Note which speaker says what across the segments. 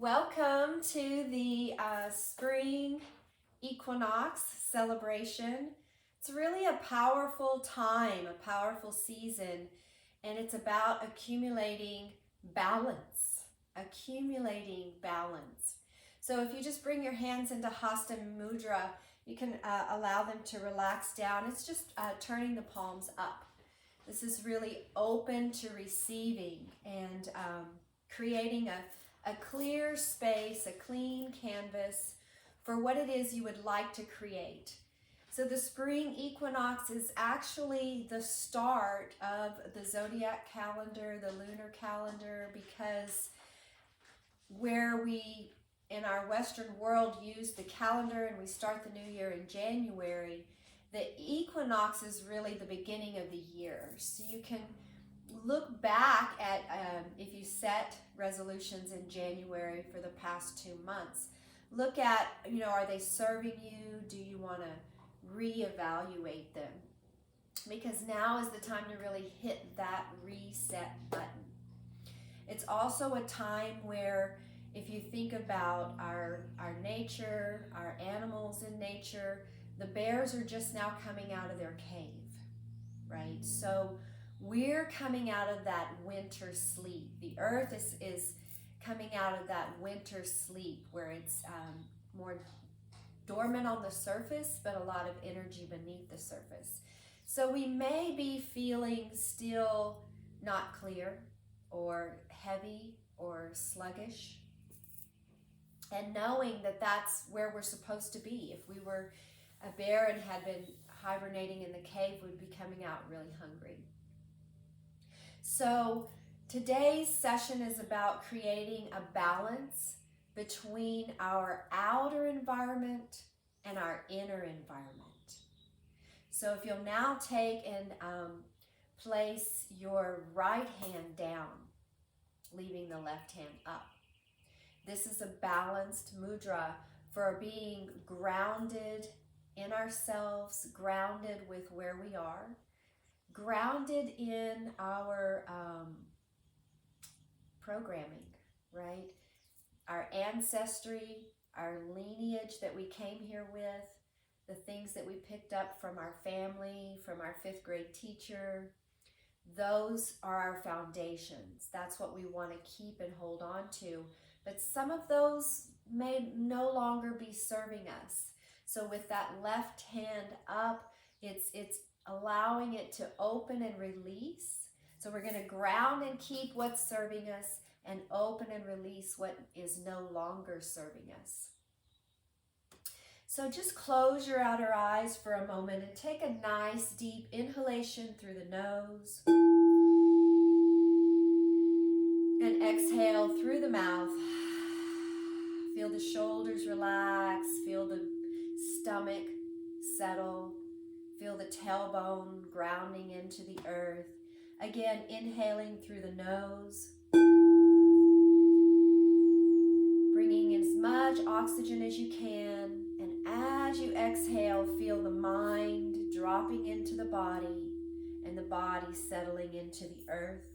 Speaker 1: Welcome to the spring equinox celebration. It's really a powerful time, a powerful season, and it's about accumulating balance, accumulating balance. So if you just bring your hands into Hasta Mudra, you can allow them to relax down. It's just turning the palms up. This is really open to receiving and creating a clear space, a clean canvas for what it is you would like to create. So the spring equinox is actually the start of the zodiac calendar, the lunar calendar, because where we in our Western world use the calendar and we start the new year in January, the equinox is really the beginning of the year. So you can look back at if you set resolutions in January for the past 2 months. Look at, are they serving you? Do you want to reevaluate them? Because now is the time to really hit that reset button. It's also a time where if you think about our nature, our animals in nature, the bears are just now coming out of their cave, right? So we're coming out of that winter sleep. The earth is coming out of that winter sleep where it's more dormant on the surface, but a lot of energy beneath the surface. So we may be feeling still not clear or heavy or sluggish, and knowing that that's where we're supposed to be. If we were a bear and had been hibernating in the cave, we'd be coming out really hungry. So today's session is about creating a balance between our outer environment and our inner environment. So if you'll now take and place your right hand down, leaving the left hand up. This is a balanced mudra for being grounded in ourselves, grounded with where we are, grounded in our programming, right? Our ancestry, our lineage that we came here with, the things that we picked up from our family, from our 5th grade teacher. Those are our foundations. That's what we want to keep and hold on to. But some of those may no longer be serving us. So with that left hand up, it's allowing it to open and release. So we're going to ground and keep what's serving us and open and release what is no longer serving us. So just close your outer eyes for a moment and take a nice deep inhalation through the nose. And exhale through the mouth. Feel the shoulders relax. Feel the stomach settle. Feel the tailbone grounding into the earth. Again, inhaling through the nose. Bringing in as much oxygen as you can. And as you exhale, feel the mind dropping into the body and the body settling into the earth.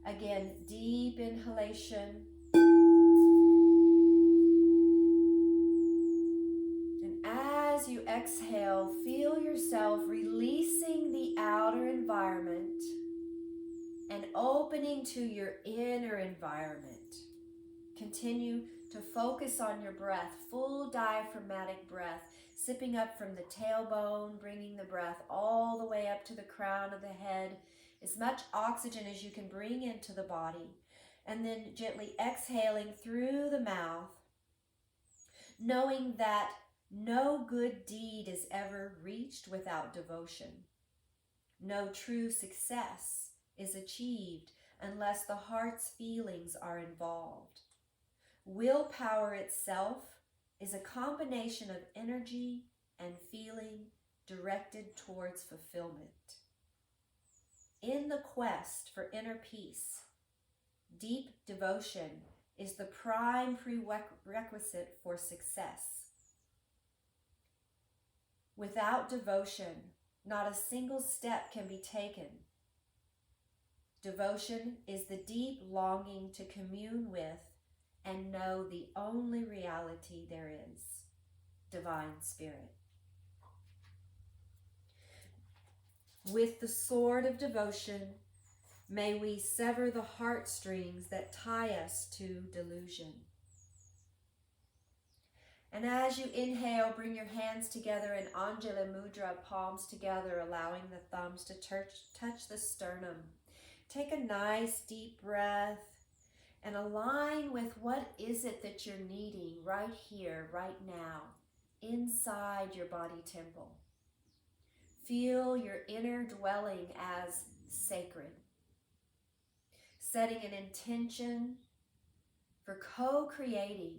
Speaker 1: Again, deep inhalation. And as you exhale, feel yourself releasing the outer environment and opening to your inner environment. Continue to focus on your breath, full diaphragmatic breath, sipping up from the tailbone, bringing the breath all the way up to the crown of the head, as much oxygen as you can bring into the body, and then gently exhaling through the mouth, knowing that no good deed is ever reached without devotion. No true success is achieved unless the heart's feelings are involved. Willpower itself is a combination of energy and feeling directed towards fulfillment. In the quest for inner peace, deep devotion is the prime prerequisite for success. Without devotion, not a single step can be taken. Devotion is the deep longing to commune with and know the only reality there is, Divine Spirit. With the sword of devotion, may we sever the heartstrings that tie us to delusion. And as you inhale, bring your hands together in Anjali Mudra, palms together, allowing the thumbs to touch the sternum. Take a nice deep breath and align with what is it that you're needing right here, right now, inside your body temple. Feel your inner dwelling as sacred. Setting an intention for co-creating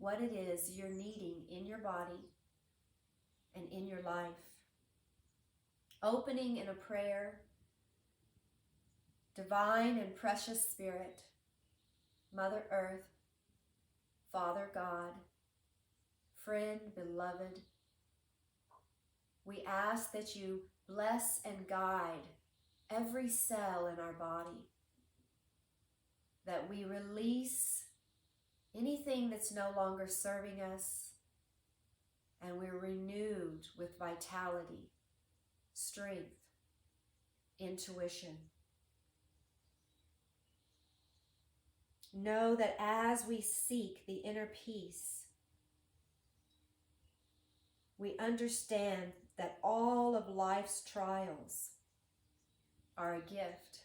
Speaker 1: what it is you're needing in your body and in your life. Opening in a prayer, Divine and precious Spirit, Mother Earth, Father God, friend, beloved, we ask that you bless and guide every cell in our body, that we release anything that's no longer serving us, and we're renewed with vitality, strength, intuition. Know that as we seek the inner peace, we understand that all of life's trials are a gift.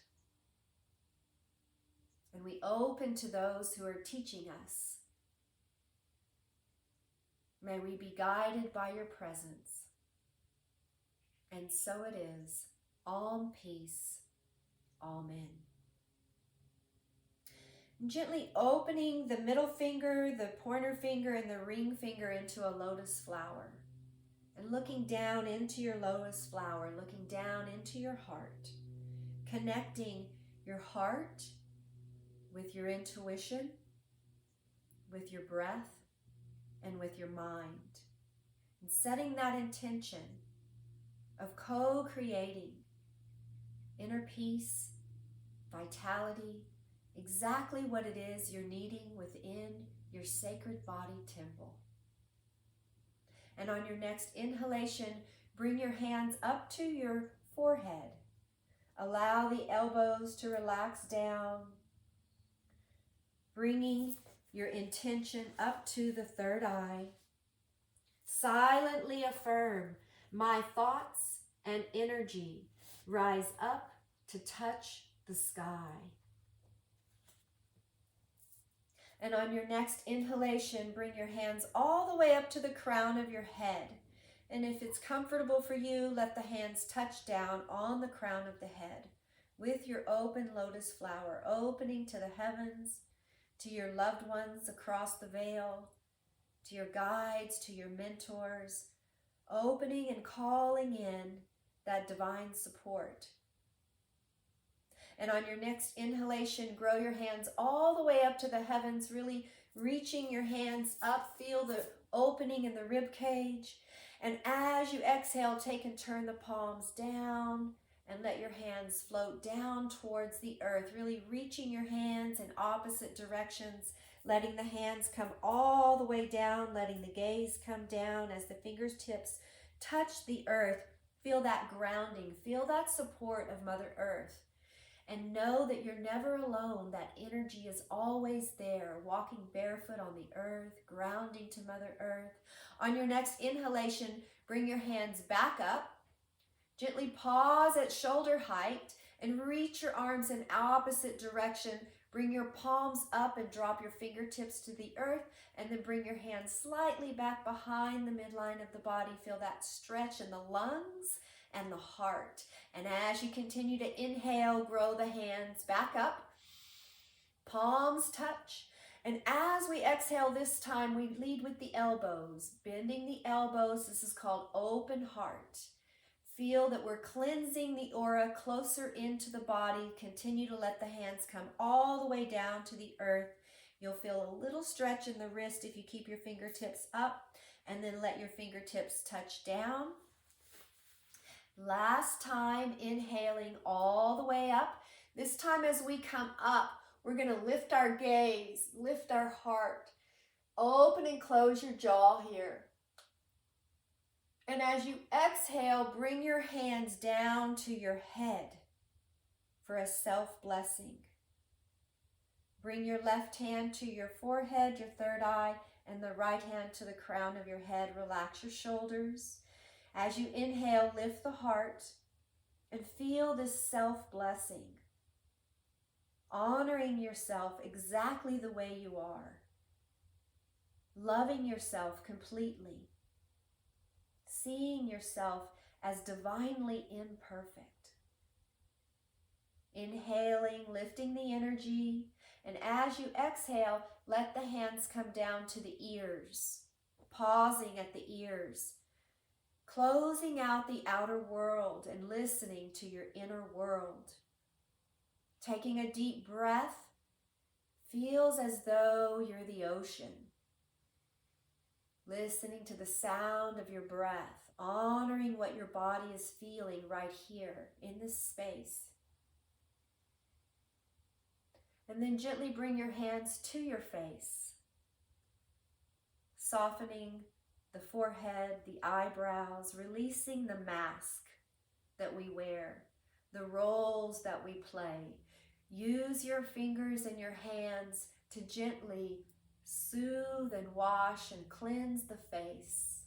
Speaker 1: And we open to those who are teaching us. May we be guided by your presence. And so it is. All peace. Amen. Gently opening the middle finger, the pointer finger, and the ring finger into a lotus flower. And looking down into your lotus flower, looking down into your heart. Connecting your heart with your intuition, with your breath, and with your mind. And setting that intention of co-creating inner peace, vitality, exactly what it is you're needing within your sacred body temple. And on your next inhalation, bring your hands up to your forehead. Allow the elbows to relax down, bringing your intention up to the third eye. Silently affirm, my thoughts and energy rise up to touch the sky. And on your next inhalation, bring your hands all the way up to the crown of your head. And if it's comfortable for you, let the hands touch down on the crown of the head with your open lotus flower, opening to the heavens, to your loved ones across the veil, to your guides, to your mentors, opening and calling in that divine support. And on your next inhalation, grow your hands all the way up to the heavens, really reaching your hands up. Feel the opening in the rib cage. And as you exhale, take and turn the palms down and let your hands float down towards the earth, really reaching your hands in opposite directions, letting the hands come all the way down, letting the gaze come down as the fingertips touch the earth. Feel that grounding, feel that support of Mother Earth. And know that you're never alone. That energy is always there, walking barefoot on the earth, grounding to Mother Earth. On your next inhalation, bring your hands back up. Gently pause at shoulder height and reach your arms in opposite direction. Bring your palms up and drop your fingertips to the earth, and then bring your hands slightly back behind the midline of the body. Feel that stretch in the lungs and the heart. And as you continue to inhale, grow the hands back up, palms touch. And as we exhale this time, we lead with the elbows, bending the elbows. This is called open heart. Feel that we're cleansing the aura closer into the body. Continue to let the hands come all the way down to the earth. You'll feel a little stretch in the wrist if you keep your fingertips up, and then let your fingertips touch down. Last time, inhaling all the way up. This time as we come up, We're going to lift our gaze, lift our heart. Open and close your jaw here. And as you exhale, bring your hands down to your head for a self-blessing. Bring your left hand to your forehead, your third eye, and the right hand to the crown of your head. Relax your shoulders. As you inhale, lift the heart and feel this self-blessing. Honoring yourself exactly the way you are. Loving yourself completely. Seeing yourself as divinely imperfect. Inhaling, lifting the energy, and as you exhale, let the hands come down to the ears, pausing at the ears, closing out the outer world and listening to your inner world. Taking a deep breath, feels as though you're the ocean. Listening to the sound of your breath, honoring what your body is feeling right here in this space. And then gently bring your hands to your face, softening the forehead, the eyebrows, releasing the mask that we wear, the roles that we play. Use your fingers and your hands to gently soothe and wash and cleanse the face,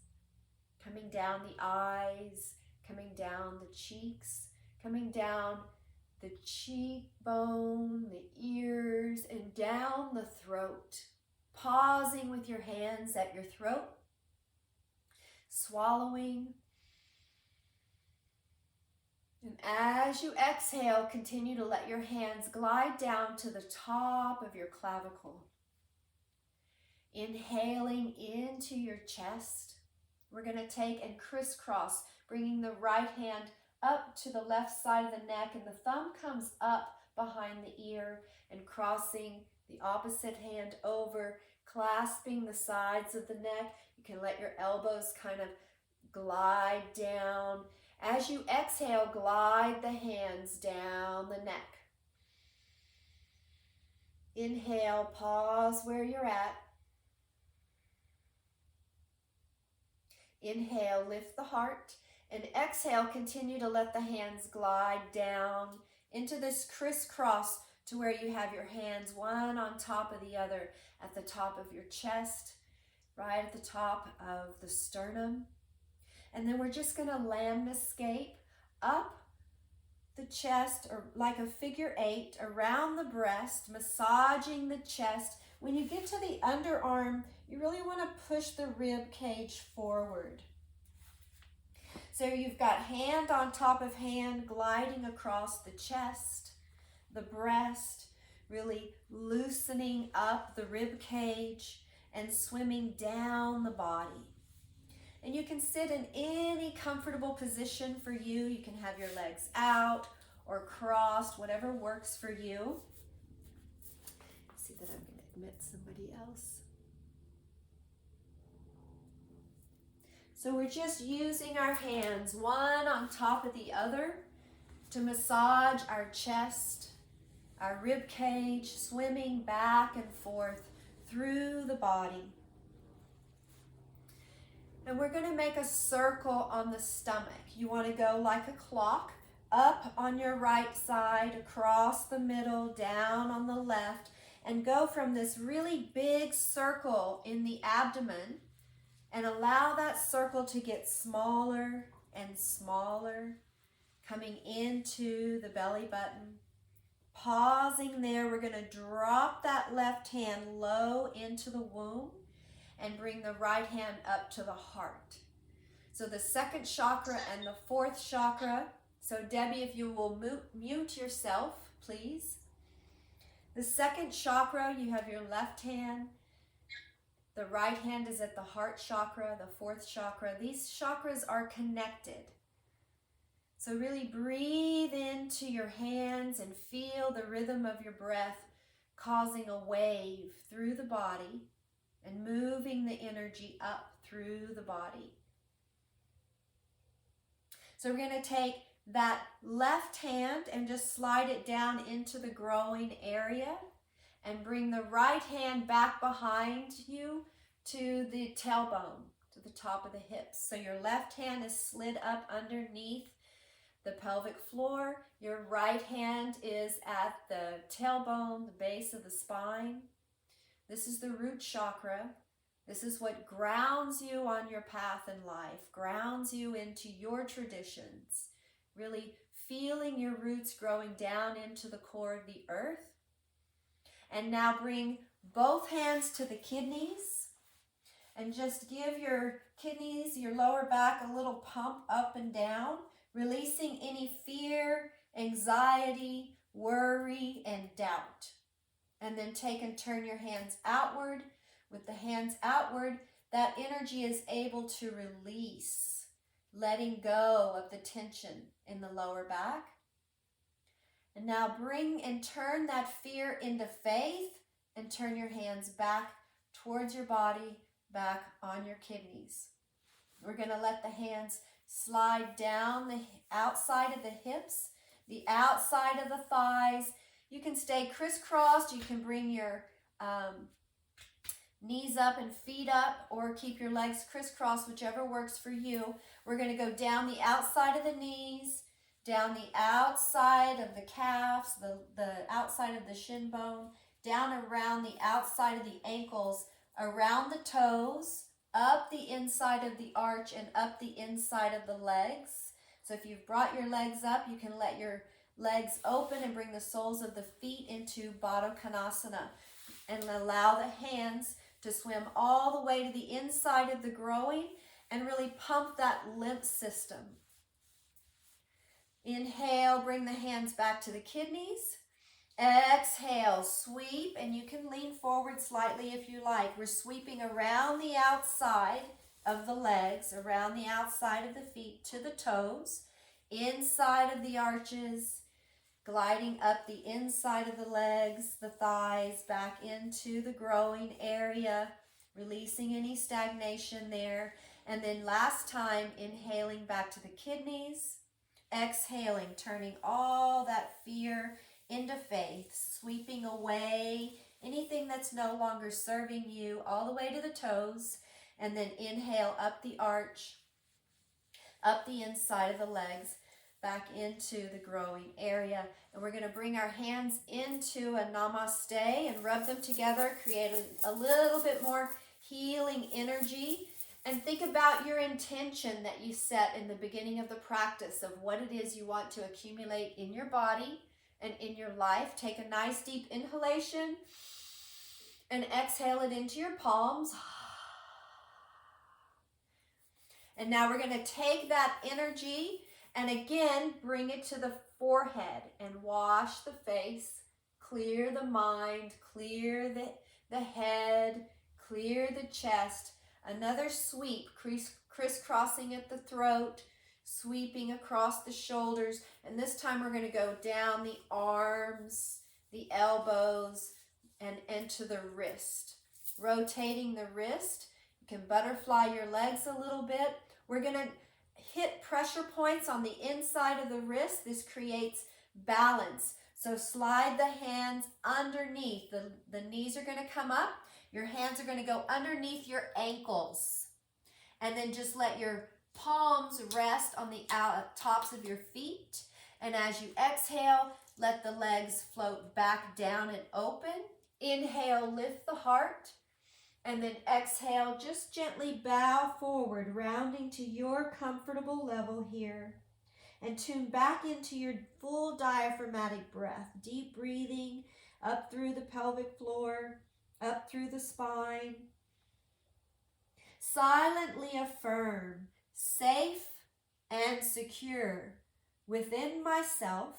Speaker 1: coming down the eyes, coming down the cheeks, coming down the cheekbone, the ears, and down the throat. Pausing with your hands at your throat, swallowing. And as you exhale, continue to let your hands glide down to the top of your clavicle. Inhaling into your chest. We're going to take and crisscross, bringing the right hand up to the left side of the neck, and the thumb comes up behind the ear, and crossing the opposite hand over, clasping the sides of the neck. You can let your elbows kind of glide down. As you exhale, glide the hands down the neck. Inhale, pause where you're at. Inhale, lift the heart. And exhale, continue to let the hands glide down into this crisscross to where you have your hands one on top of the other at the top of your chest, right at the top of the sternum. And then we're just going to landscape up the chest, or like a figure 8 around the breast, massaging the chest. When you get to the underarm, you really want to push the rib cage forward. So you've got hand on top of hand gliding across the chest, the breast, really loosening up the rib cage and swimming down the body. And you can sit in any comfortable position for you. You can have your legs out or crossed, whatever works for you. See that I'm going to admit somebody else. So we're just using our hands, one on top of the other, to massage our chest, our rib cage, swimming back and forth through the body. And we're going to make a circle on the stomach. You want to go like a clock, up on your right side, across the middle, down on the left, and go from this really big circle in the abdomen, and allow that circle to get smaller and smaller, coming into the belly button. Pausing there, we're going to drop that left hand low into the womb and bring the right hand up to the heart. So the second chakra and the fourth chakra. So Debbie, if you will mute yourself, please. The second chakra, you have your left hand. The right hand is at the heart chakra, the fourth chakra. These chakras are connected. So really breathe into your hands and feel the rhythm of your breath causing a wave through the body and moving the energy up through the body. So we're going to take that left hand and just slide it down into the growing area. and bring the right hand back behind you to the tailbone, to the top of the hips. So your left hand is slid up underneath the pelvic floor. Your right hand is at the tailbone, the base of the spine. This is the root chakra. This is what grounds you on your path in life, grounds you into your traditions, really feeling your roots growing down into the core of the earth. And now bring both hands to the kidneys and just give your kidneys, your lower back, a little pump up and down, releasing any fear, anxiety, worry, and doubt. And then take and turn your hands outward. With the hands outward, that energy is able to release, letting go of the tension in the lower back. And now bring and turn that fear into faith and turn your hands back towards your body, back on your kidneys. We're going to let the hands slide down the outside of the hips, the outside of the thighs. You can stay crisscrossed. You can bring your knees up and feet up, or keep your legs crisscrossed, whichever works for you. We're going to go down the outside of the knees, down the outside of the calves, the outside of the shin bone, down around the outside of the ankles, around the toes, up the inside of the arch, and up the inside of the legs. So if you've brought your legs up, you can let your legs open and bring the soles of the feet into Baddha Konasana and allow the hands to swim all the way to the inside of the groin and really pump that lymph system. Inhale, bring the hands back to the kidneys. Exhale, sweep, and you can lean forward slightly if you like. We're sweeping around the outside of the legs, around the outside of the feet to the toes, inside of the arches, gliding up the inside of the legs, the thighs, back into the growing area, releasing any stagnation there. And then last time, inhaling back to the kidneys, exhaling, turning all that fear into faith, sweeping away anything that's no longer serving you all the way to the toes. And then inhale up the arch, up the inside of the legs, back into the growing area. And we're going to bring our hands into a namaste and rub them together, create a little bit more healing energy. And think about your intention that you set in the beginning of the practice of what it is you want to accumulate in your body and in your life. Take a nice deep inhalation and exhale it into your palms. And now we're going to take that energy and again bring it to the forehead and wash the face, clear the mind, clear the head, clear the chest. Another sweep, crisscrossing at the throat, sweeping across the shoulders. And this time we're going to go down the arms, the elbows, and into the wrist. Rotating the wrist. You can butterfly your legs a little bit. We're going to hit pressure points on the inside of the wrist. This creates balance. So slide the hands underneath. The knees are going to come up. Your hands are going to go underneath your ankles. And then just let your palms rest on the tops of your feet. And as you exhale, let the legs float back down and open. Inhale, lift the heart. And then exhale, just gently bow forward, rounding to your comfortable level here. And tune back into your full diaphragmatic breath. Deep breathing up through the pelvic floor, up through the spine. Silently affirm, safe and secure. Within myself,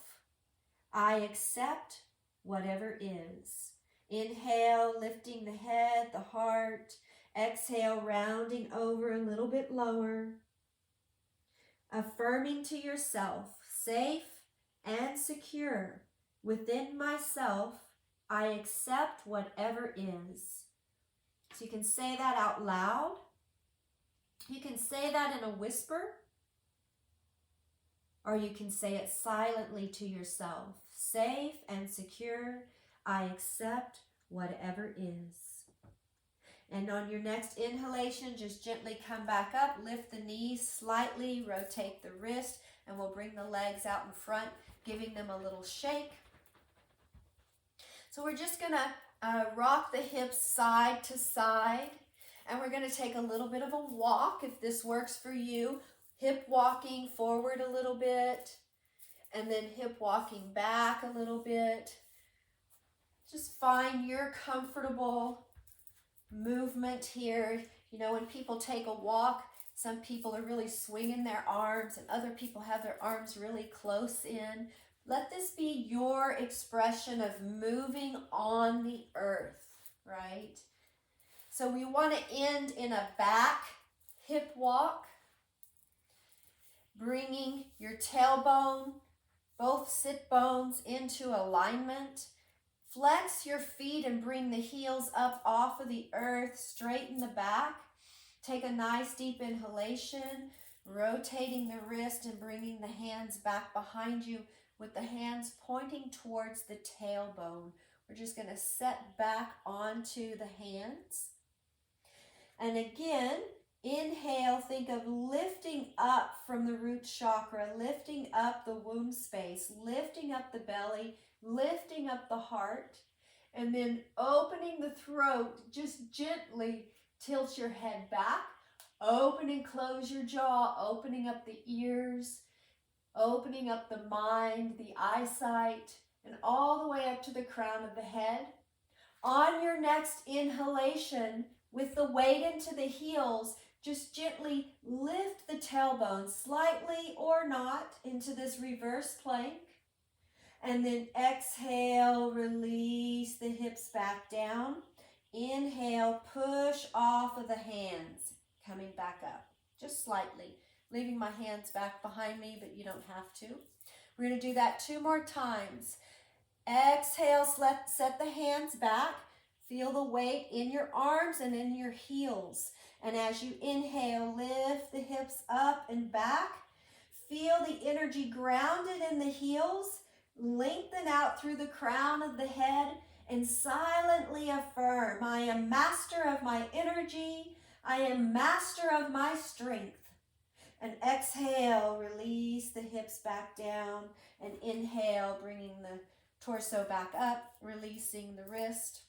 Speaker 1: I accept whatever is. Inhale, lifting the head, the heart. Exhale, rounding over a little bit lower. Affirming to yourself, safe and secure. Within myself, I accept whatever is. So you can say that out loud. You can say that in a whisper. Or you can say it silently to yourself. Safe and secure. I accept whatever is. And on your next inhalation, just gently come back up, lift the knees slightly, rotate the wrist, and we'll bring the legs out in front, giving them a little shake. So we're just gonna rock the hips side to side, and we're gonna take a little bit of a walk if this works for you. Hip walking forward a little bit, and then hip walking back a little bit. Just find your comfortable movement here. You know, when people take a walk, some people are really swinging their arms and other people have their arms really close in. Let this be your expression of moving on the earth, right? So we want to end in a back hip walk, bringing your tailbone, both sit bones into alignment. Flex your feet and bring the heels up off of the earth, straighten the back. Take a nice deep inhalation, rotating the wrist and bringing the hands back behind you with the hands pointing towards the tailbone. We're just going to set back onto the hands. And again, inhale, think of lifting up from the root chakra, lifting up the womb space, lifting up the belly, lifting up the heart, and then opening the throat. Just gently tilt your head back, open and close your jaw, opening up the ears, opening up the mind, the eyesight, and all the way up to the crown of the head. On your next inhalation, with the weight into the heels, just gently lift the tailbone slightly or not into this reverse plank. And then exhale, release the hips back down. Inhale, push off of the hands, coming back up, just slightly. Leaving my hands back behind me, but you don't have to. We're going to do that 2 more times. Exhale, set the hands back. Feel the weight in your arms and in your heels. And as you inhale, lift the hips up and back. Feel the energy grounded in the heels. Lengthen out through the crown of the head and silently affirm, I am master of my energy. I am master of my strength. And exhale, release the hips back down. And inhale, bringing the torso back up, releasing the wrist.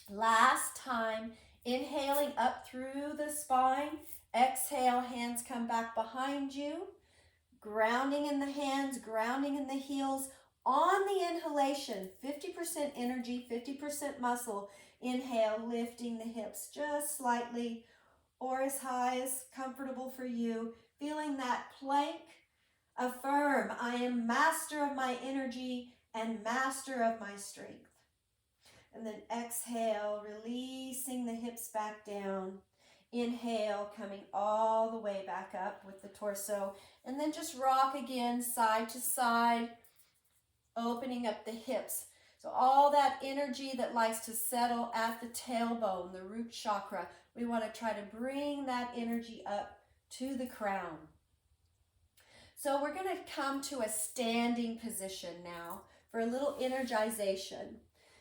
Speaker 1: Last time, inhaling up through the spine. Exhale, hands come back behind you. Grounding in the hands, grounding in the heels. On the inhalation, 50% energy, 50% muscle. Inhale, lifting the hips just slightly or as high as comfortable for you. Feeling that plank. Affirm, I am master of my energy and master of my strength. And then exhale, releasing the hips back down. Inhale, coming all the way back up with the torso. And then just rock again, side to side, opening up the hips. So all that energy that likes to settle at the tailbone, the root chakra, we want to try to bring that energy up to the crown. So we're going to come to a standing position now for a little energization.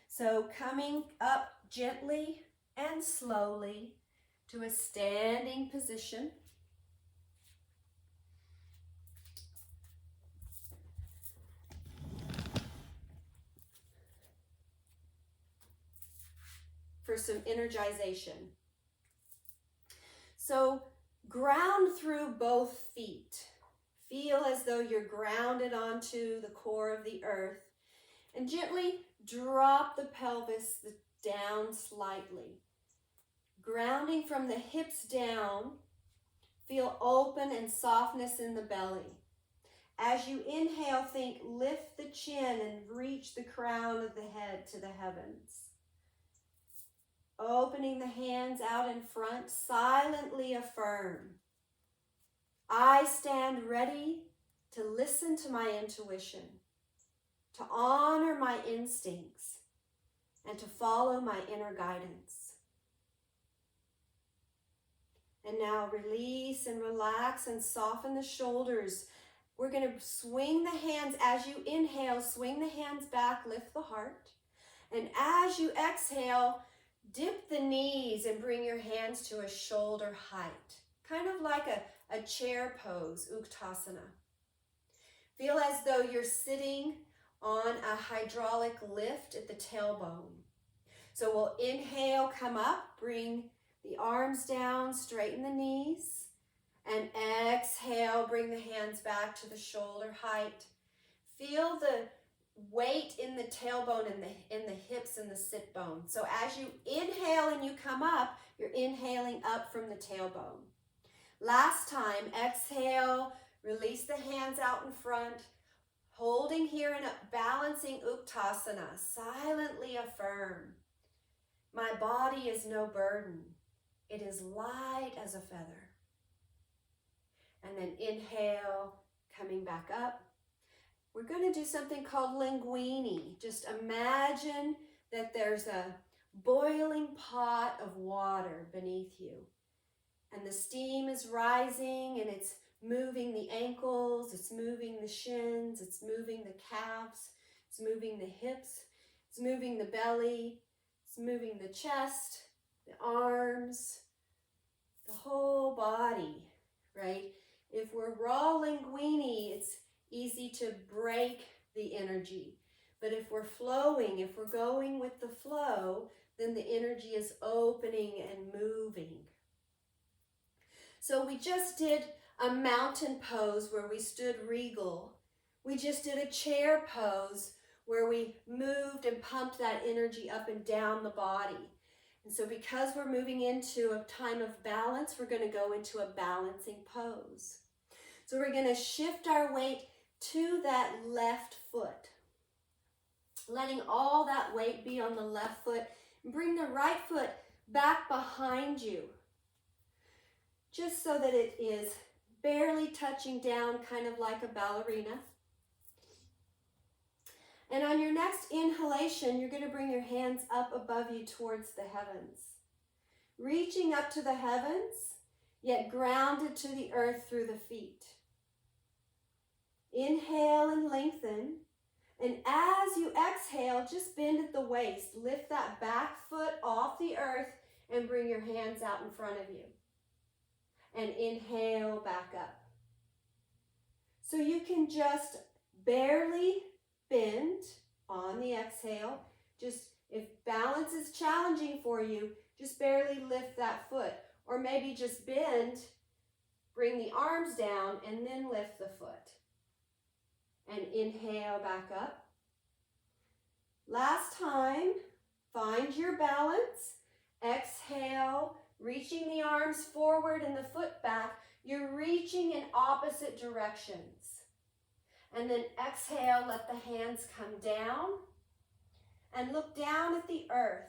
Speaker 1: So coming up gently and slowly to a standing position. For some energization. So ground through both feet. Feel as though you're grounded onto the core of the earth. And gently drop the pelvis down slightly. Grounding from the hips down, feel open and softness in the belly. As you inhale, think lift the chin and reach the crown of the head to the heavens. Opening the hands out in front, silently affirm, I stand ready to listen to my intuition, to honor my instincts, and to follow my inner guidance. And now release and relax and soften the shoulders. We're going to swing the hands as you inhale, swing the hands back, lift the heart. And as you exhale, dip the knees and bring your hands to a shoulder height, kind of like a chair pose, Uttanasana. Feel as though you're sitting on a hydraulic lift at the tailbone. So we'll inhale, come up, bring the arms down, straighten the knees, and exhale, bring the hands back to the shoulder height. Feel the weight in the tailbone and in the hips and the sit bone. So as you inhale and you come up, you're inhaling up from the tailbone. Last time, exhale, release the hands out in front, holding here in a balancing Uttanasana. Silently affirm, my body is no burden. It is light as a feather. And then inhale, coming back up. We're going to do something called linguini. Just imagine that there's a boiling pot of water beneath you. And the steam is rising and it's moving the ankles, it's moving the shins, it's moving the calves, it's moving the hips, it's moving the belly, it's moving the chest, the arms, the whole body, right? If we're raw linguini, it's easy to break the energy. But if we're flowing, if we're going with the flow, then the energy is opening and moving. So we just did a mountain pose where we stood regal. We just did a chair pose where we moved and pumped that energy up and down the body. And so because we're moving into a time of balance, we're going to go into a balancing pose. So we're going to shift our weight to that left foot, letting all that weight be on the left foot. Bring the right foot back behind you, just so that it is barely touching down, kind of like a ballerina. And on your next inhalation, you're going to bring your hands up above you towards the heavens, reaching up to the heavens, yet grounded to the earth through the feet. Inhale and lengthen. And as you exhale, just bend at the waist. Lift that back foot off the earth and bring your hands out in front of you. And inhale back up. So you can just barely bend on the exhale. Just if balance is challenging for you, just barely lift that foot. Or maybe just bend, bring the arms down, and then lift the foot. And inhale back up. Last time, find your balance. Exhale, reaching the arms forward and the foot back. You're reaching in opposite directions. And then exhale, let the hands come down and look down at the earth,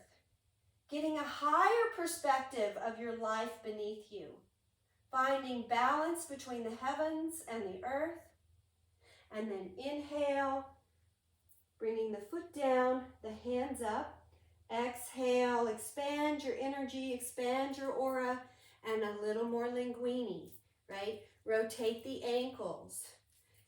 Speaker 1: getting a higher perspective of your life beneath you, finding balance between the heavens and the earth. And then inhale, bringing the foot down, the hands up. Exhale, expand your energy, expand your aura, and a little more linguini, right? Rotate the ankles.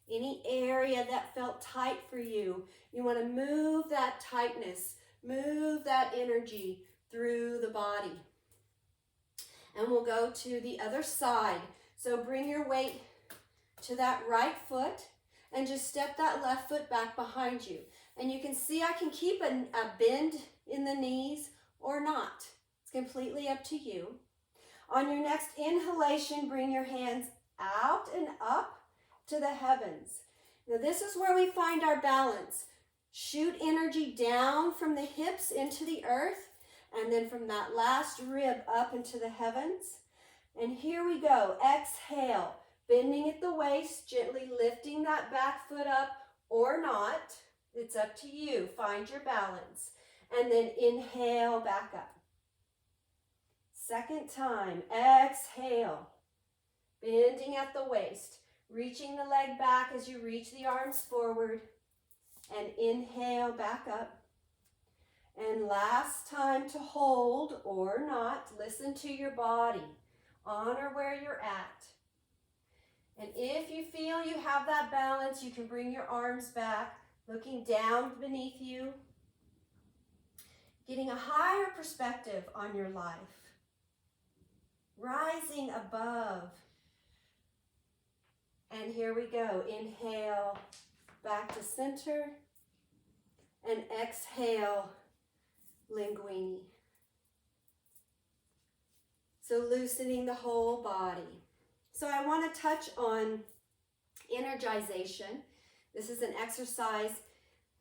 Speaker 1: Any area that felt tight for you, you want to move that tightness, move that energy through the body. And we'll go to the other side. So bring your weight to that right foot and just step that left foot back behind you. And you can see I can keep a bend in the knees or not. It's completely up to you. On your next inhalation, bring your hands out and up to the heavens. Now this is where we find our balance. Shoot energy down from the hips into the earth, and then from that last rib up into the heavens. And here we go. Exhale, bending at the waist, gently lifting that back foot up or not. It's up to you. Find your balance. And then inhale back up. Second time, exhale, bending at the waist, reaching the leg back as you reach the arms forward, and inhale back up. And last time to hold or not, listen to your body, honor where you're at. And if you feel you have that balance, you can bring your arms back, looking down beneath you. getting a higher perspective on your life, rising above. And here we go. Inhale, back to center, and exhale, linguini. So loosening the whole body. So I want to touch on energization. This is an exercise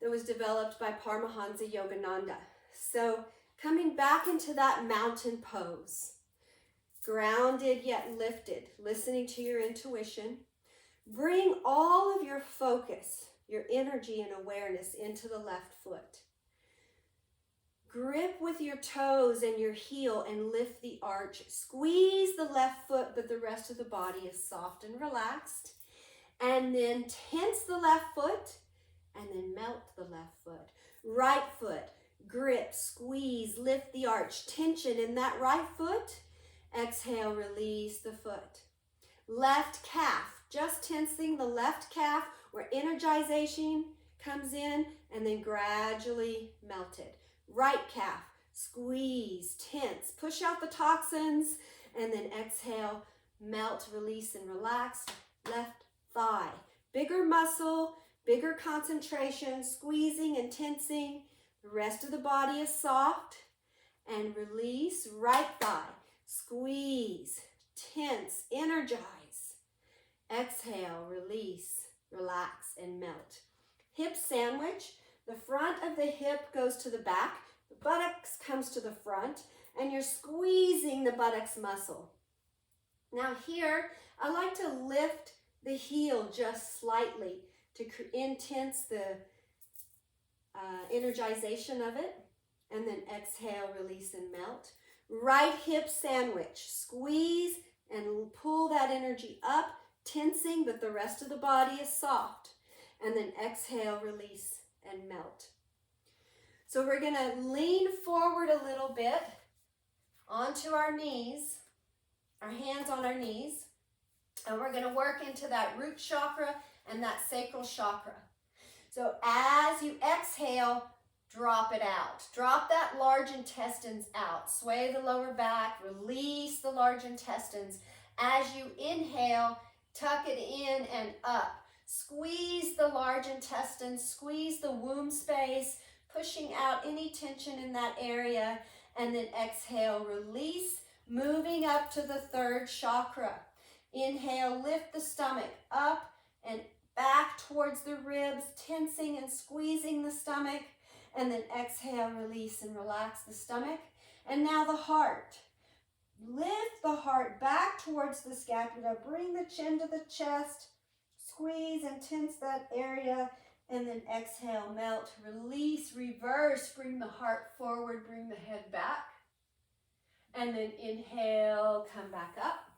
Speaker 1: that was developed by Paramahansa Yogananda. So coming back into that mountain pose, grounded yet lifted, listening to your intuition. Bring all of your focus, your energy and awareness into the left foot. Grip with your toes and your heel and lift the arch. Squeeze the left foot, but the rest of the body is soft and relaxed. And then tense the left foot and then melt the left foot. Right foot, grip, squeeze, lift the arch. Tension in that right foot. Exhale, release the foot. Left calf, just tensing the left calf where energization comes in and then gradually melted. Right calf, squeeze, tense, push out the toxins, and then exhale, melt, release, and relax. Left thigh, bigger muscle, bigger concentration, squeezing and tensing. The rest of the body is soft. And release, right thigh, squeeze, tense, energize. Exhale, release, relax, and melt. Hip sandwich. The front of the hip goes to the back, the buttocks comes to the front, and you're squeezing the buttocks muscle. Now here, I like to lift the heel just slightly to intense the energization of it, and then exhale, release, and melt. Right hip sandwich. Squeeze and pull that energy up, tensing, but the rest of the body is soft. And then exhale, release, and melt. So we're going to lean forward a little bit onto our knees, our hands on our knees, and we're going to work into that root chakra and that sacral chakra. So as you exhale, drop it out. Drop that large intestines out. Sway the lower back, release the large intestines. As you inhale, tuck it in and up. Squeeze the large intestines, squeeze the womb space, pushing out any tension in that area, and then exhale, release, moving up to the third chakra. Inhale, lift the stomach up and back towards the ribs, tensing and squeezing the stomach, and then exhale, release, and relax the stomach. And now the heart. Lift the heart back towards the scapula, bring the chin to the chest, squeeze and tense that area, and then exhale, melt, release, reverse, bring the heart forward, bring the head back, and then inhale, come back up.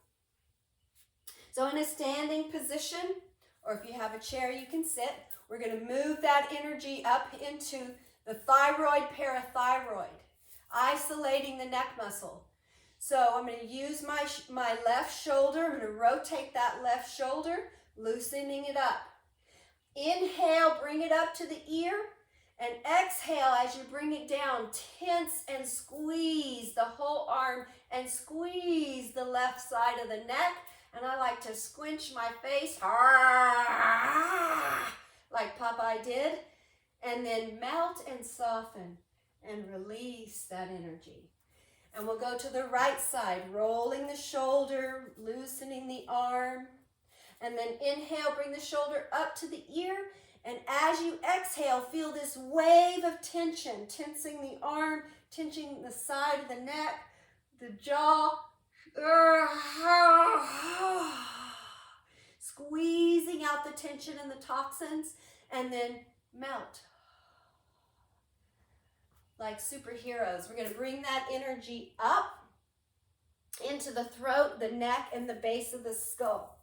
Speaker 1: So in a standing position, or if you have a chair you can sit, we're going to move that energy up into the thyroid, parathyroid, isolating the neck muscle. So I'm going to use my left shoulder. I'm going to rotate that left shoulder, loosening it up. Inhale, bring it up to the ear, and exhale as you bring it down. Tense and squeeze the whole arm and squeeze the left side of the neck. And I like to squinch my face like Popeye did, and then melt and soften and release that energy. And we'll go to the right side, rolling the shoulder, loosening the arm. And then inhale, bring the shoulder up to the ear. And as you exhale, feel this wave of tension, tensing the arm, tensing the side of the neck, the jaw. Squeezing out the tension and the toxins, and then melt. Like superheroes, we're going to bring that energy up into the throat, the neck, and the base of the skull.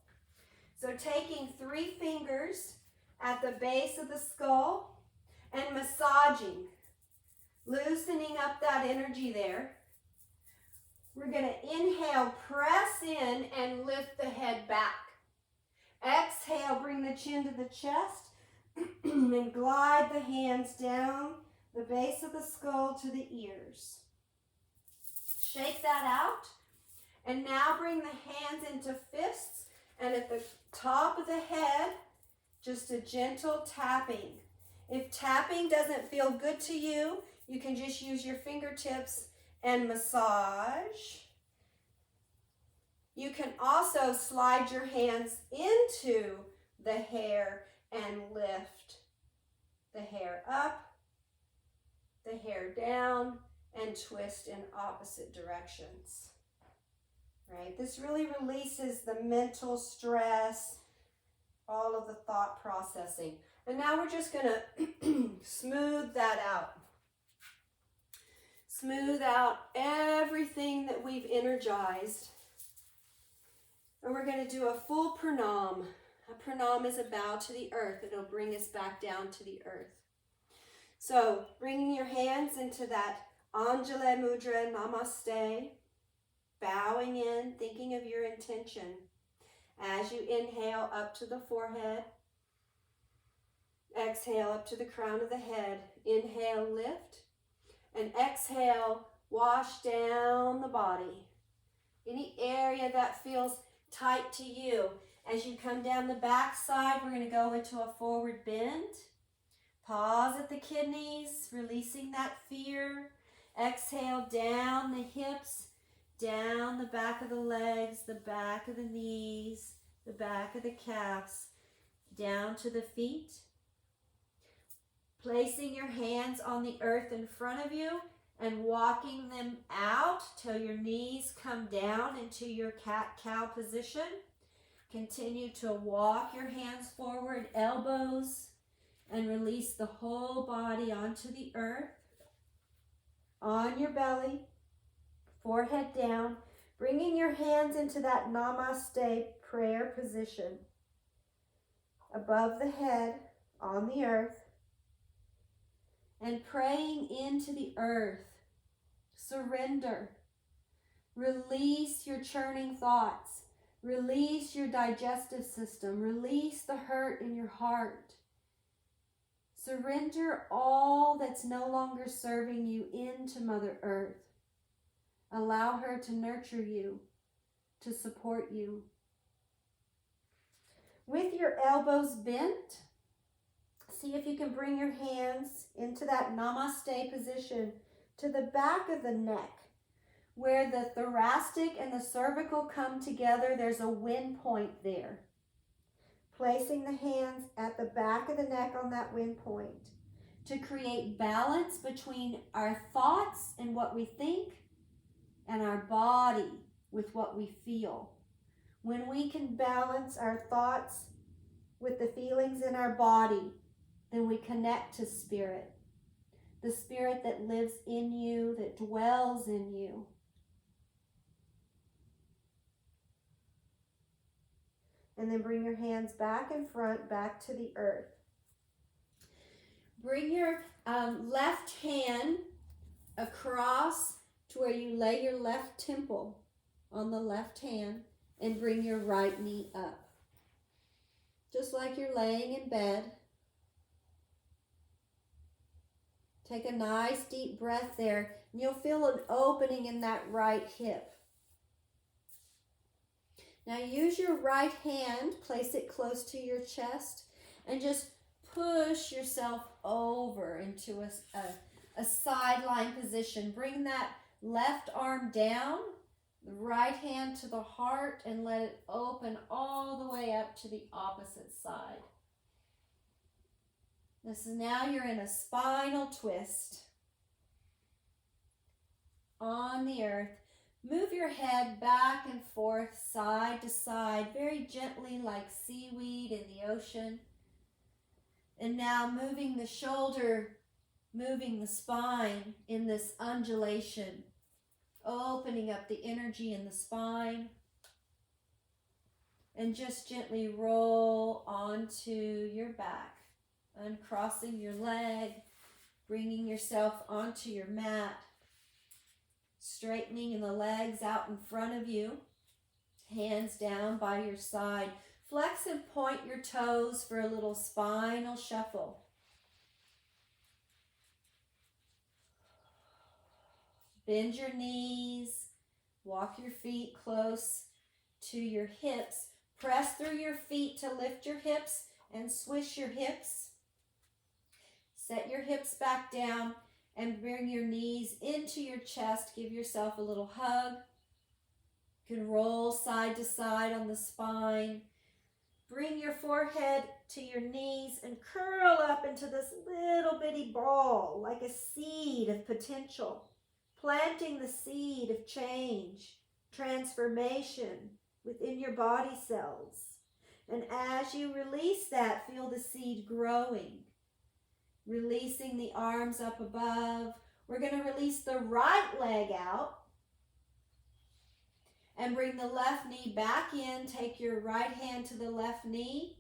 Speaker 1: So taking 3 fingers at the base of the skull and massaging, loosening up that energy there. We're going to inhale, press in, and lift the head back. Exhale, bring the chin to the chest and glide the hands down, the base of the skull to the ears. Shake that out. And now bring the hands into fists, and at the top of the head, just a gentle tapping. If tapping doesn't feel good to you, you can just use your fingertips and massage. You can also slide your hands into the hair and lift the hair up, the hair down, and twist in opposite directions. Right? This really releases the mental stress, all of the thought processing. And now we're just going to smooth that out. Smooth out everything that we've energized. And we're going to do a full pranam. A pranam is a bow to the earth. It'll bring us back down to the earth. So bringing your hands into that Anjali Mudra, Namaste. Bowing in, thinking of your intention. As you inhale up to the forehead. Exhale up to the crown of the head. Inhale, lift. And exhale, wash down the body. Any area that feels tight to you. As you come down the back side, we're going to go into a forward bend. Pause at the kidneys, releasing that fear. Exhale down the hips, down the back of the legs, the back of the knees, the back of the calves, down to the feet. Placing your hands on the earth in front of you and walking them out till your knees come down into your cat-cow position. Continue to walk your hands forward, elbows, and release the whole body onto the earth. On your belly, forehead down, bringing your hands into that Namaste prayer position. Above the head, on the earth, and praying into the earth. Surrender. Release your churning thoughts. Release your digestive system. Release the hurt in your heart. Surrender all that's no longer serving you into Mother Earth. Allow her to nurture you, to support you. With your elbows bent, see if you can bring your hands into that Namaste position to the back of the neck. Where the thoracic and the cervical come together, there's a wind point there. Placing the hands at the back of the neck on that wind point to create balance between our thoughts and what we think and our body with what we feel. When we can balance our thoughts with the feelings in our body, then we connect to spirit. The spirit that lives in you, that dwells in you. And then bring your hands back in front, back to the earth. Bring your left hand across to where you lay your left temple on the left hand and bring your right knee up. Just like you're laying in bed. Take a nice deep breath there, and you'll feel an opening in that right hip. Now use your right hand, place it close to your chest, and just push yourself over into a sideline position. Bring that left arm down, the right hand to the heart, and let it open all the way up to the opposite side. This is now you're in a spinal twist on the earth. Move your head back and forth, side to side, very gently like seaweed in the ocean. And now moving the shoulder, moving the spine in this undulation, opening up the energy in the spine. And just gently roll onto your back, uncrossing your leg, bringing yourself onto your mat. Straightening the legs out in front of you, hands down by your side. Flex and point your toes for a little spinal shuffle. Bend your knees. Walk your feet close to your hips. Press through your feet to lift your hips and swish your hips. Set your hips back down and bring your knees into your chest. Give yourself a little hug. You can roll side to side on the spine. Bring your forehead to your knees and curl up into this little bitty ball like a seed of potential, planting the seed of change, transformation within your body cells. And as you release that, feel the seed growing. Releasing the arms up above. We're going to release the right leg out and bring the left knee back in. Take your right hand to the left knee.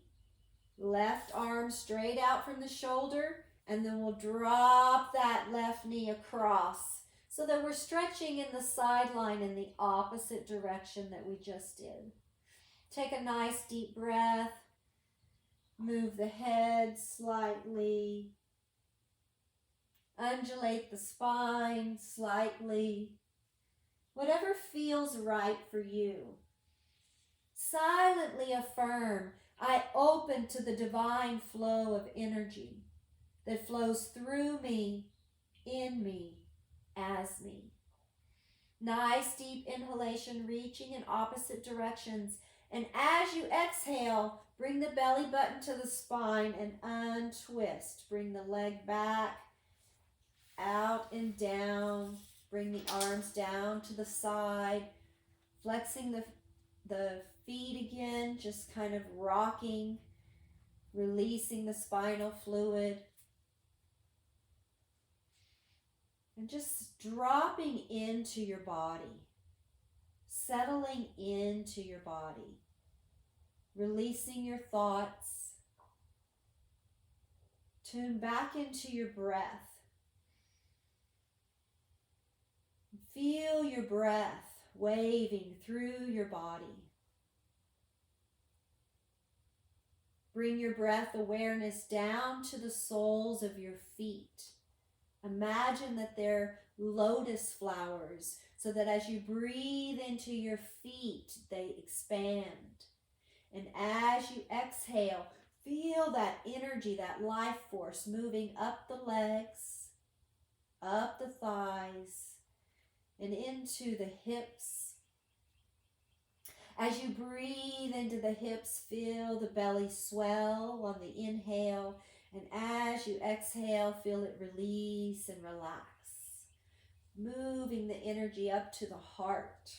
Speaker 1: Left arm straight out from the shoulder, and then we'll drop that left knee across so that we're stretching in the sideline in the opposite direction that we just did. Take a nice deep breath. Move the head slightly. Undulate the spine slightly. Whatever feels right for you. Silently affirm, I open to the divine flow of energy that flows through me, in me, as me. Nice deep inhalation, reaching in opposite directions. And as you exhale, bring the belly button to the spine and untwist. Bring the leg back, out and down. Bring the arms down to the side, flexing the feet again, just kind of rocking, releasing the spinal fluid. And just dropping into your body, settling into your body, releasing your thoughts. Tune back into your breath. Feel your breath waving through your body. Bring your breath awareness down to the soles of your feet. Imagine that they're lotus flowers, so that as you breathe into your feet, they expand. And as you exhale, feel that energy, that life force moving up the legs, up the thighs, and into the hips. As you breathe into the hips, feel the belly swell on the inhale, and as you exhale, feel it release and relax. Moving the energy up to the heart.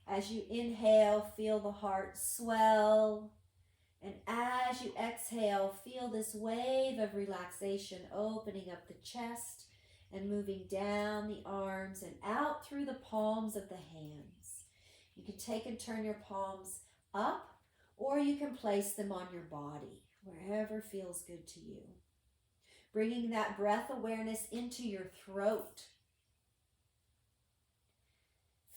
Speaker 1: As you inhale, feel the heart swell, and as you exhale, feel this wave of relaxation opening up the chest and moving down the arms and out through the palms of the hands. You can take and turn your palms up, or you can place them on your body, wherever feels good to you. Bringing that breath awareness into your throat.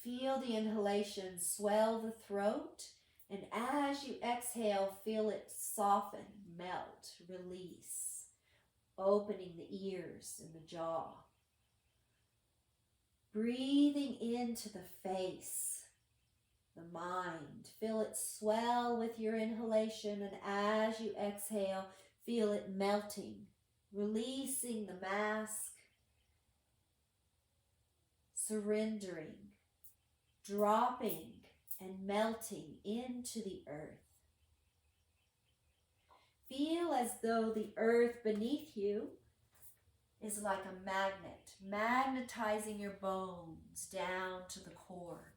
Speaker 1: Feel the inhalation swell the throat, and as you exhale, feel it soften, melt, release, opening the ears and the jaw. Breathing into the face, the mind. Feel it swell with your inhalation, and as you exhale, feel it melting, releasing the mask, surrendering, dropping and melting into the earth. Feel as though the earth beneath you is like a magnet, magnetizing your bones down to the core.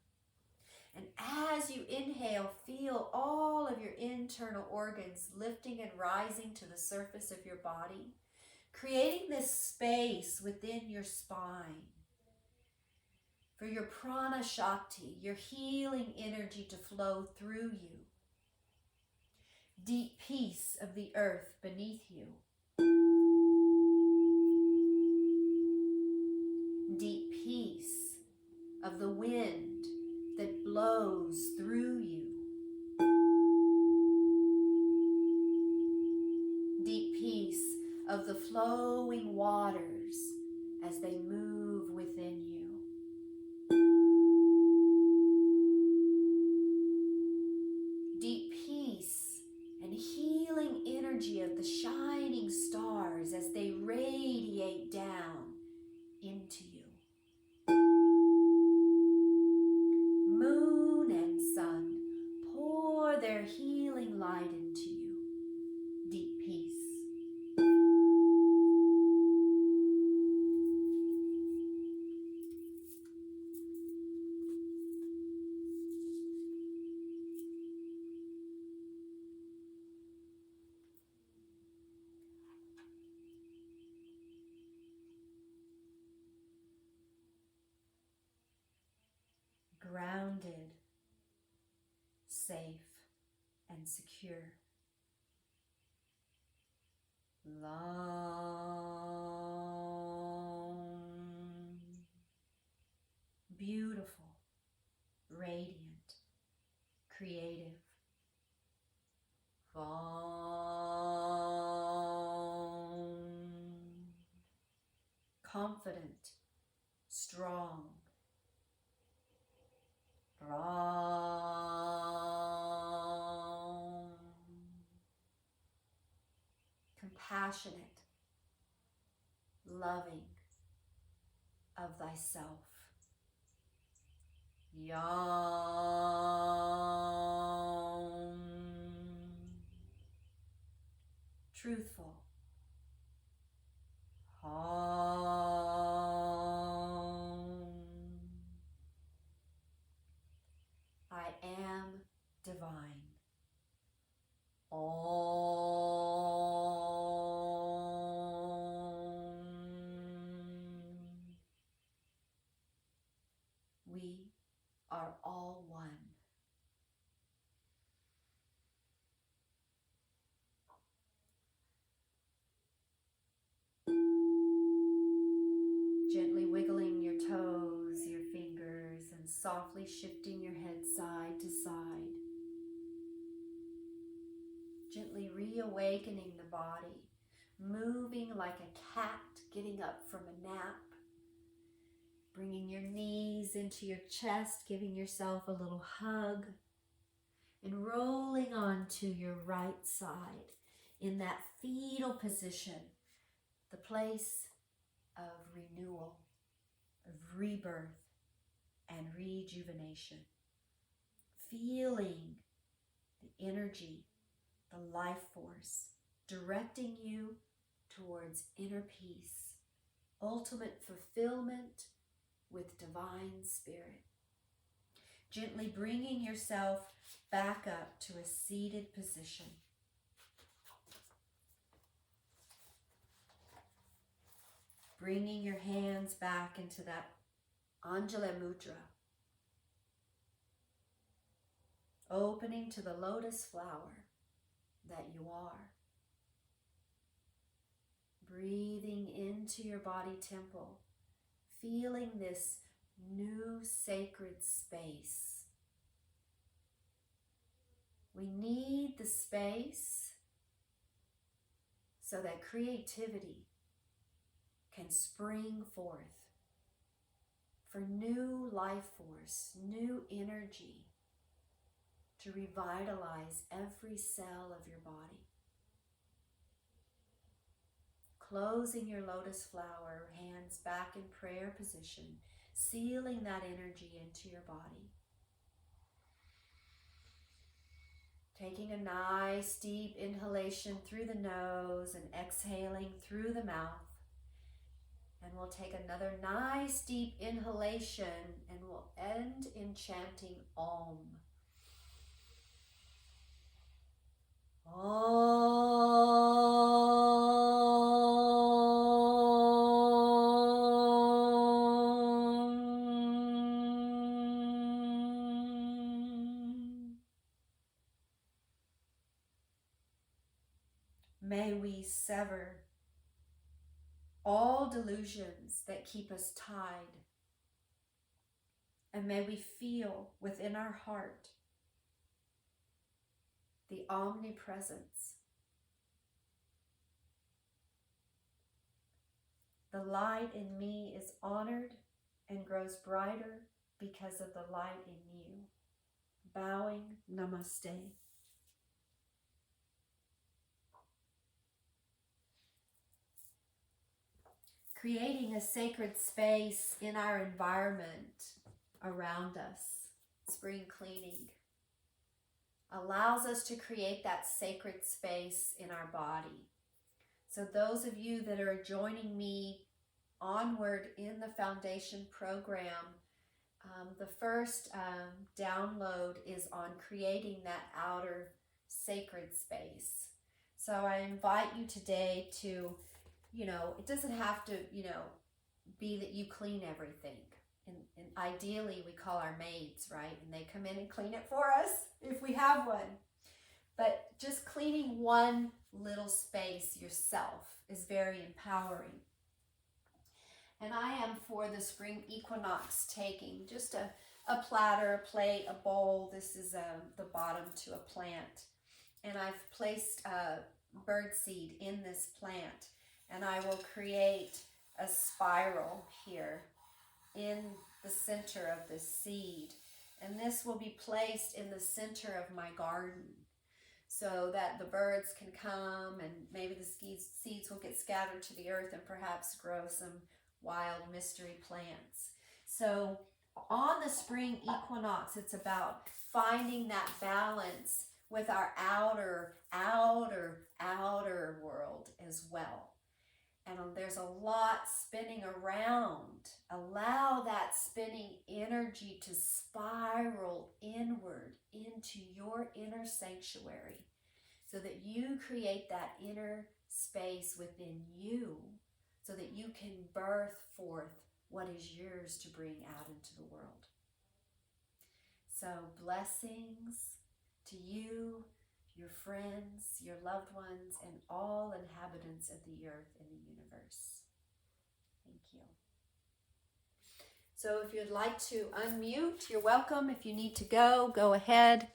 Speaker 1: And as you inhale, feel all of your internal organs lifting and rising to the surface of your body, creating this space within your spine for your prana shakti, your healing energy to flow through you. Deep peace of the earth beneath you. Deep peace of the wind that blows through you. Deep peace of the flowing waters as they move within you. their healing light into you. Deep peace. Grounded, safe, and secure. Long, beautiful, radiant, creative. Calm, confident, strong. Ram, compassionate, loving of thyself. Yam, truthful. Ham, I am divine. Om. We are all one. Gently wiggling your toes, your fingers, and softly shifting your head side to side. Gently reawakening the body, moving like a cat getting up from a nap. Bringing your knees into your chest, giving yourself a little hug, and rolling onto your right side in that fetal position, the place of renewal, of rebirth, and rejuvenation. Feeling the energy, the life force, directing you towards inner peace, ultimate fulfillment with divine spirit. Gently bringing yourself back up to a seated position. Bringing your hands back into that Anjali Mudra. Opening to the lotus flower that you are. Breathing into your body temple. Feeling this new sacred space. We need the space so that creativity can spring forth for new life force, new energy to revitalize every cell of your body. Closing your lotus flower, hands back in prayer position, sealing that energy into your body. Taking a nice deep inhalation through the nose and exhaling through the mouth. And we'll take another nice deep inhalation and we'll end in chanting Om. May we sever all delusions that keep us tied. And may we feel within our heart the omnipresence. The light in me is honored and grows brighter because of the light in you. Bowing, namaste. Creating a sacred space in our environment around us. Spring cleaning. allows us to create that sacred space in our body. So those of you that are joining me onward in the foundation program, the first download is on creating that outer sacred space. So I invite you today to, it doesn't have to, be that you clean everything. And ideally, we call our maids, right? And they come in and clean it for us if we have one. But just cleaning one little space yourself is very empowering. And I am for the spring equinox taking just a platter, a plate, a bowl. This is the bottom to a plant. And I've placed birdseed in this plant. And I will create a spiral here in the center of the seed. And this will be placed in the center of my garden so that the birds can come and maybe the seeds will get scattered to the earth and perhaps grow some wild mystery plants. So on the spring equinox, it's about finding that balance with our outer world as well. And there's a lot spinning around. Allow that spinning energy to spiral inward into your inner sanctuary so that you create that inner space within you so that you can birth forth what is yours to bring out into the world. So blessings to you, your friends, your loved ones, and all inhabitants of the earth and the universe. Thank you. So if you'd like to unmute, you're welcome. If you need to go ahead.